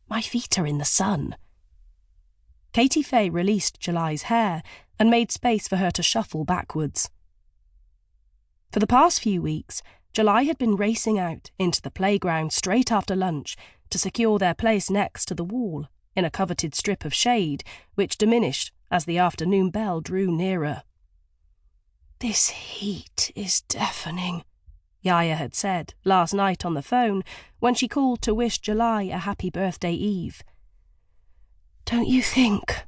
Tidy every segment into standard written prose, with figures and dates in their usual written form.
My feet are in the sun." Katie Fay released July's hair and made space for her to shuffle backwards. For the past few weeks, July had been racing out into the playground straight after lunch to secure their place next to the wall in a coveted strip of shade, which diminished as the afternoon bell drew nearer. "This heat is deafening," Yaya had said last night on the phone when she called to wish July a happy birthday eve. "Don't you think?"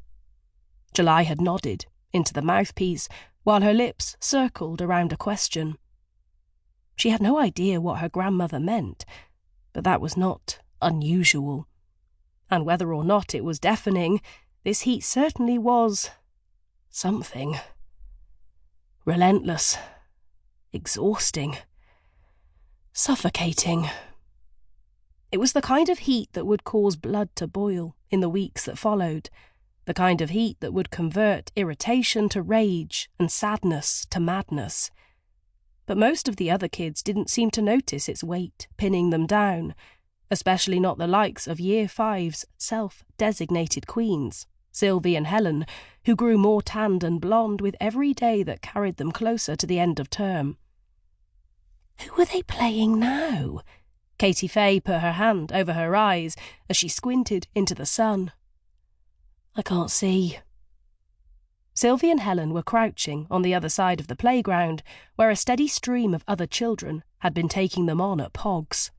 July had nodded into the mouthpiece while her lips circled around a question. She had no idea what her grandmother meant, but that was not unusual. And whether or not it was deafening, this heat certainly was something. Relentless, exhausting, suffocating. It was the kind of heat that would cause blood to boil in the weeks that followed, the kind of heat that would convert irritation to rage and sadness to madness. But most of the other kids didn't seem to notice its weight pinning them down, especially not the likes of Year 5's self-designated queens, Sylvie and Helen, who grew more tanned and blonde with every day that carried them closer to the end of term. "Who are they playing now?" Katie Fay put her hand over her eyes as she squinted into the sun. "I can't see." Sylvie and Helen were crouching on the other side of the playground, where a steady stream of other children had been taking them on at pogs.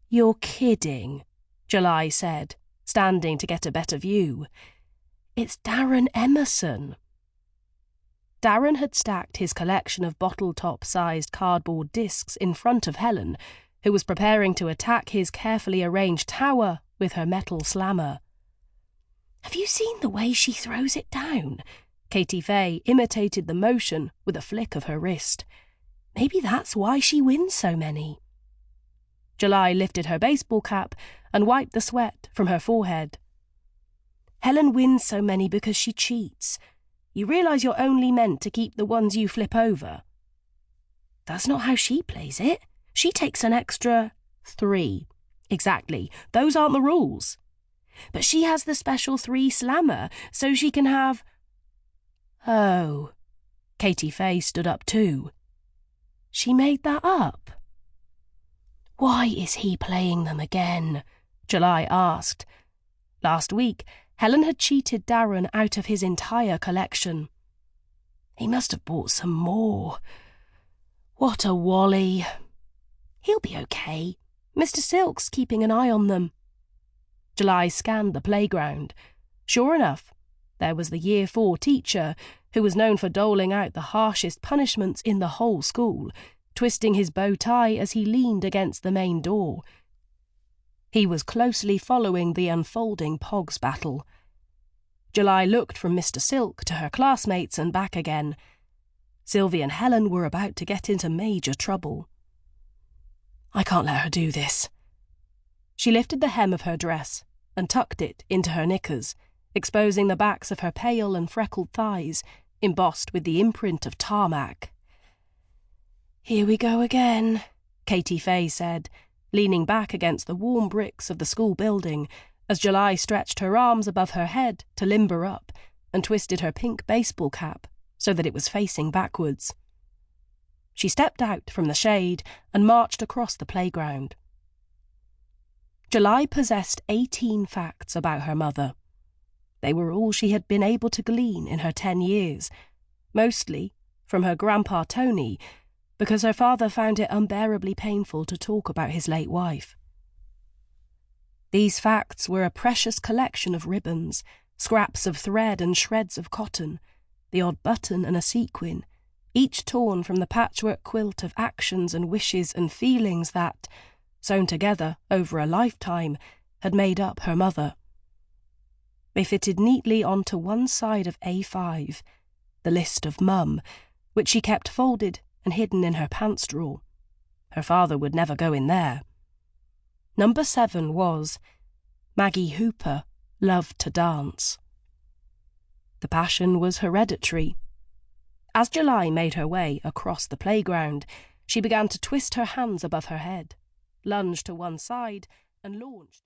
"You're kidding," July said, standing to get a better view. "It's Darren Emerson." Darren had stacked his collection of bottle-top-sized cardboard discs in front of Helen, who was preparing to attack his carefully arranged tower with her metal slammer. "Have you seen the way she throws it down?" Katie Fay imitated the motion with a flick of her wrist. "Maybe that's why she wins so many." July lifted her baseball cap and wiped the sweat from her forehead. "Helen wins so many because she cheats. You realise you're only meant to keep the ones you flip over?" "That's not how she plays it. She takes an extra 3. Exactly. Those aren't the rules. But she has the special 3 slammer, so she can have..." "Oh." Katie Fay stood up too. "She made that up?" "Why is he playing them again?" July asked. Last week, Helen had cheated Darren out of his entire collection. "He must have bought some more. What a wally." "He'll be okay. Mr. Silk's keeping an eye on them." July scanned the playground. Sure enough, there was the Year 4 teacher, who was known for doling out the harshest punishments in the whole school, twisting his bow tie as he leaned against the main door. He was closely following the unfolding Pogs battle. July looked from Mr. Silk to her classmates and back again. Sylvie and Helen were about to get into major trouble. "I can't let her do this." She lifted the hem of her dress and tucked it into her knickers, exposing the backs of her pale and freckled thighs, embossed with the imprint of tarmac. "Here we go again," Katie Fay said, leaning back against the warm bricks of the school building as July stretched her arms above her head to limber up and twisted her pink baseball cap so that it was facing backwards. She stepped out from the shade and marched across the playground. July possessed 18 facts about her mother. They were all she had been able to glean in her 10 years, mostly from her grandpa Tony, because her father found it unbearably painful to talk about his late wife. These facts were a precious collection of ribbons, scraps of thread and shreds of cotton, the odd button and a sequin, each torn from the patchwork quilt of actions and wishes and feelings that, sewn together over a lifetime, had made up her mother. They fitted neatly onto one side of A5, the list of Mum, which she kept folded and hidden in her pants drawer. Her father would never go in there. Number 7 was, Maggie Hooper loved to dance. The passion was hereditary. As July made her way across the playground, she began to twist her hands above her head, lunged to one side, and launched.